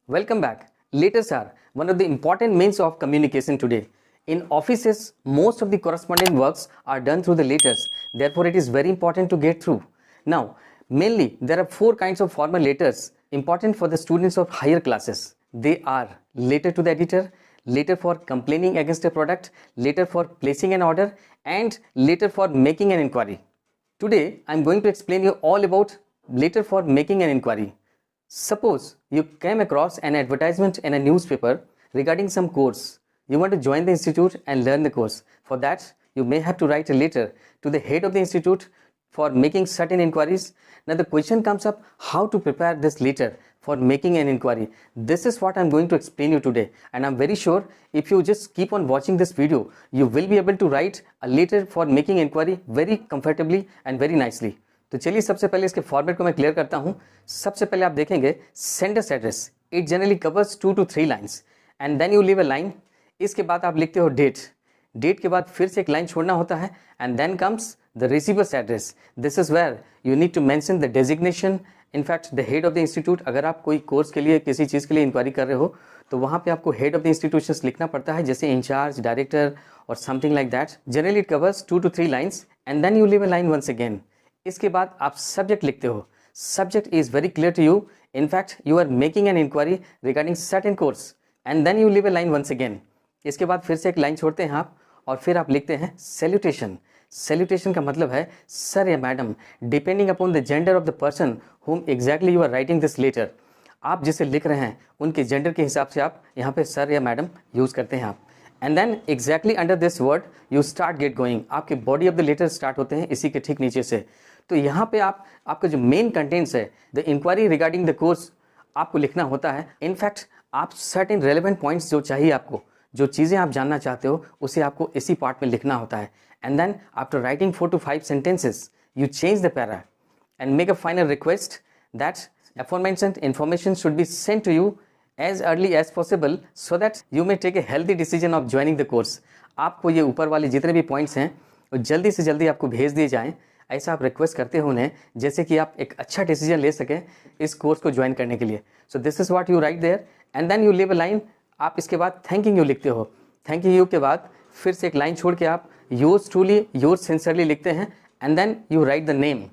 Welcome back. Letters are one of the important means of communication today. In offices, most of the correspondence works are done through the letters. Therefore, it is very important to get through. Now, mainly there are four kinds of formal letters important for the students of higher classes. They are letter to the editor, letter for complaining against a product, letter for placing an order, and letter for making an inquiry. Today, I am going to explain you all about letter for making an inquiry. Suppose you came across an advertisement in a newspaper regarding some course. You want to join the institute and learn the course. For that, you may have to write a letter to the head of the institute for making certain inquiries. Now the question comes up, how to prepare this letter for making an inquiry. This is what I'm going to explain you today, and I'm very sure if you just keep on watching this video, you will be able to write a letter for making inquiry very comfortably and very nicely. तो चलिए सबसे पहले इसके format को मैं clear करता हूं। सबसे पहले आप देखेंगे sender's address, it generally covers 2 to 3 lines and then you leave a line. इसके बाद आप लिखते हो डेट, डेट के बाद फिर से एक लाइन छोड़ना होता है and then comes the receiver's address. This is where you need to mention the designation, in fact the head of the institute. अगर आप कोई कोर्स के लिए किसी चीज़ के लिए इंक्वायरी कर रहे हो तो वहाँ पे आपको हेड ऑफ द इंस्टीट्यूशंस लिखना पड़ता है, जैसे इंचार्ज, डायरेक्टर और something like that. Generally it covers 2 to 3 lines and then you leave a line once again. इसके बाद आप सब्जेक्ट लिखते हो। Subject is very clear to you, in fact you are making an inquiry regarding certain course and then you leave a line once again. इसके बाद फिर से एक लाइन छोड़ते हैं आप और फिर आप लिखते हैं सैल्यूटेशन। सैल्यूटेशन का मतलब है सर या madam, depending upon the gender of the person whom exactly you are writing this letter. आप जिसे लिख रहे हैं उनके जेंडर के हिसाब से आप यहाँ पे सर या मैडम यूज़ करते हैं आप। And then exactly under this word you start get going. आपके body of the letter start होते हैं इसी के ठीक नीचे से। तो यहाँ पे आपका जो मेन कंटेंट्स है, the inquiry regarding the course, आपको लिखना होता है। इनफैक्ट आप सर्टेन रेलेवेंट पॉइंट्स जो चाहिए आपको, जो चीज़ें आप जानना चाहते हो, उसे आपको इसी पार्ट में लिखना होता है। And then after writing 4 to 5 sentences you change the para and make a final request that aforementioned information should be sent to you as early as possible so that you may take a healthy decision of joining the course। आपको ये ऊपर वाले जितने भी points हैं वो जल्दी से जल्दी आपको भेज दिए जाएं, ऐसा आप रिक्वेस्ट करते हो उन्हें, जैसे कि आप एक अच्छा डिसीजन ले सकें इस कोर्स को ज्वाइन करने के लिए। So this is what you write there and then you leave a line. आप इसके बाद थैंकिंग यू लिखते हो। थैंक यू के बाद फिर से एक लाइन छोड़ के आप योर्स ट्रूली, योर्स सिंसियरली लिखते हैं and then you write the name.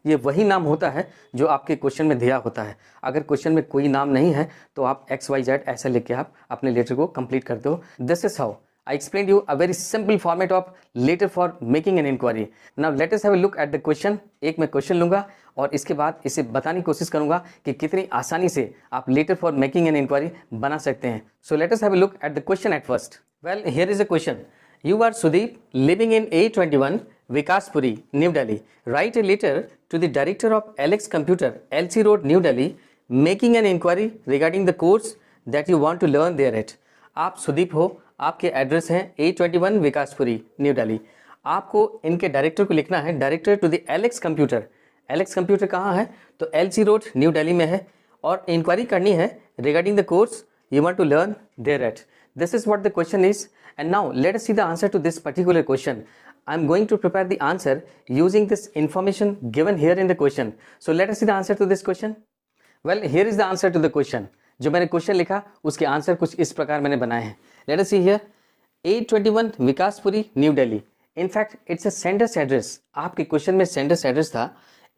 ये वही नाम होता है जो आपके क्वेश्चन में दिया होता है। अगर क्वेश्चन में कोई नाम नहीं है तो आप XYZ ऐसा लिख के आप अपने लेटर को कंप्लीट करते हो। This is how I explained you a very simple format of letter for making an inquiry. Now let us have a look at the question. एक मैं क्वेश्चन लूँगा और इसके बाद इसे बताने की कोशिश करूँगा कि कितनी आसानी से आप letter for making an inquiry बना सकते हैं। So let us have a look at the question at first. Well, here is a question. You are Sudeep, living in A21, Vikaspuri, New Delhi. Write a letter to the director of Alex Computer, LC Road, New Delhi, making an inquiry regarding the course that you want to learn there at. आप सुदीप हो, आपके address है A21 Vikaspuri, New Delhi. आपको इनके director को लिखना है, director to the Alex computer. Alex computer कहाँ है? तो LC रोड, न्यू दिल्ली में है और इंक्वायरी करनी है regarding the course you want to learn there at. This is what the question is and now let us see the answer to this particular question. I am going to prepare the answer using this information given here in the question. So let us see the answer to this question. Well, here is the answer to the question. जो मैंने question लिखा उसके answer कुछ इस प्रकार मैंने बनाए हैं। Let us see here A21 Vikaspuri, New Delhi. In fact it's a sender's address. आपके क्वेश्चन में सेंडर्स एड्रेस था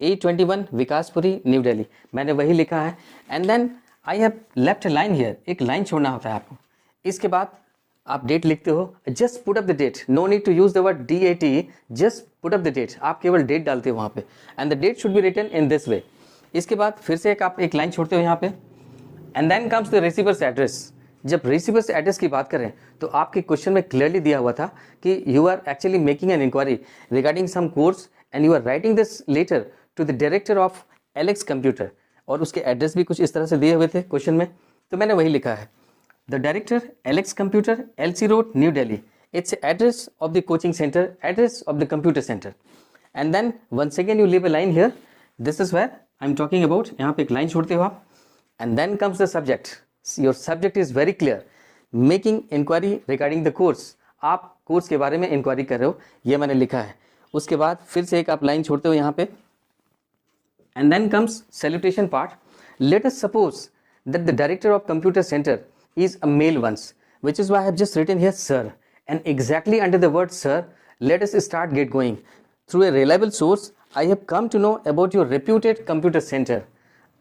A21 विकासपुरी, न्यू दिल्ली, मैंने वही लिखा है and then I have left a line here. एक लाइन छोड़ना होता है आपको। इसके बाद आप डेट लिखते हो, just put up the date, no need to use the word DAT, just put up the date. आप केवल डेट डालते हो वहाँ पे and the date should be written in this way. इसके बाद फिर से आप एक लाइन छोड़ते हो यहाँ पे and then comes the receiver's address. जब रिसीवर्स एड्रेस की बात करें तो आपके क्वेश्चन में क्लियरली दिया हुआ था कि you are actually making an inquiry regarding some course and you are writing this letter to the director of Alex computer, और उसके एड्रेस भी कुछ इस तरह से दिए हुए थे क्वेश्चन में, तो मैंने वही लिखा है। The director Alex computer, LC road, New Delhi. It's address of the coaching centre, address of the computer centre and then once again you leave a line here. This is where I am talking about. यहाँ पे एक line छोड़ते हो आप and then comes the subject. Your subject is very clear, making inquiry regarding the course. आप course के बारे में इंक्वायरी कर रहे हो, ये मैंने लिखा है। उसके बाद फिर से एक आप लाइन छोड़ते हो यहाँ पे and then comes salutation part. Let us suppose that the director of computer center is a male once, which is why I have just written here sir. And exactly under the word sir, let us start get going. Through a reliable source, I have come to know about your reputed computer center.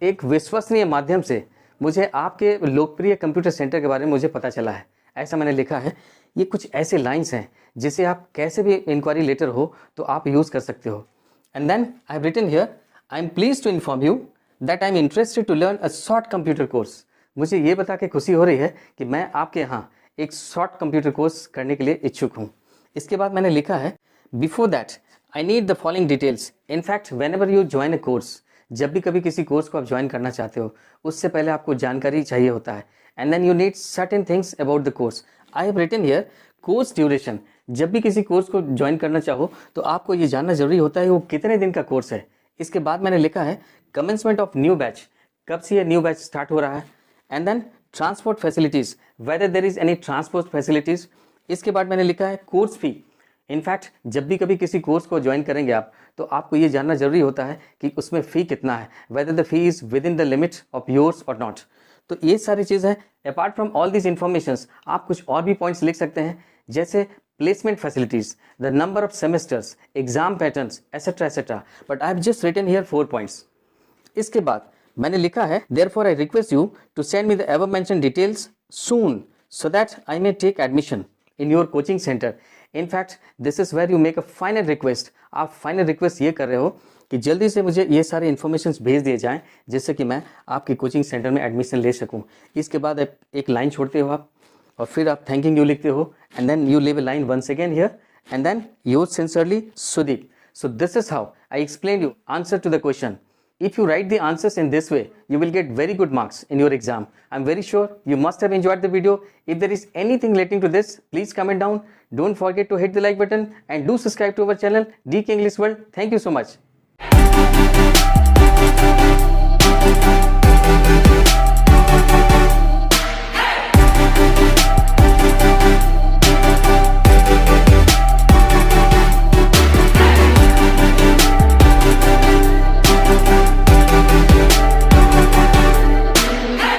एक विश्वसनीय माध्यम से मुझे आपके लोकप्रिय computer centre के बारे में मुझे पता चला है, ऐसा मैंने लिखा है। ये कुछ ऐसे लाइंस हैं जिसे आप कैसे भी इंक्वायरी लेटर हो तो आप यूज़ कर सकते हो। And then I have written here, I am please to inform you that I am interested to learn a short computer course. मुझे ये बता के खुशी हो रही है कि मैं आपके यहाँ एक शॉर्ट कंप्यूटर कोर्स करने के लिए इच्छुक हूँ। इसके बाद मैंने लिखा है, before that I need the following details. In fact when ever you join a course, जब भी कभी किसी कोर्स को आप ज्वाइन करना चाहते हो उससे पहले आपको जानकारी चाहिए होता है। And then you need certain things about the course. I have written here course duration. जब भी किसी कोर्स को ज्वाइन करना चाहो तो आपको ये जानना जरूरी होता है वो कितने दिन का कोर्स है। इसके बाद मैंने लिखा है कमेंसमेंट ऑफ न्यू बैच, कब से ये न्यू बैच स्टार्ट हो रहा है। And then transport facilities, whether there is any transport facilities. इसके बाद मैंने लिखा है कोर्स फी। इनफैक्ट जब भी कभी किसी कोर्स को ज्वाइन करेंगे आप तो आपको ये जानना जरूरी होता है कि उसमें फ़ी कितना है, whether the fee is within the limit of yours और नॉट। तो ये सारी चीज़ है। Apart from all this informations आप कुछ और भी पॉइंट्स लिख सकते हैं, जैसे placement facilities, the number of semesters, exam patterns, etcetera etcetera. But I have just written here 4 points. इसके बाद मैंने लिखा है, therefore I request you to send me the above mention details soon so that I may take admission in your coaching centre. In fact this is where you make a final request. आप final request ये कर रहे हो कि जल्दी से मुझे ये सारे इन्फॉर्मेशंस भेज दिए जाएं जिससे कि मैं आपके कोचिंग सेंटर में एडमिशन ले सकूं। इसके बाद एक लाइन छोड़ते हो आप और फिर आप थैंकिंग यू लिखते हो and then you leave a line once again here and then yours sincerely Sudeep. So this is how I explained you answer to the question. If you write the answers in this way, you will get very good marks in your exam. I'm very sure you must have enjoyed the video. If there is anything relating to this, please comment down. Don't forget to hit the like button and do subscribe to our channel DK English World. Thank you so much.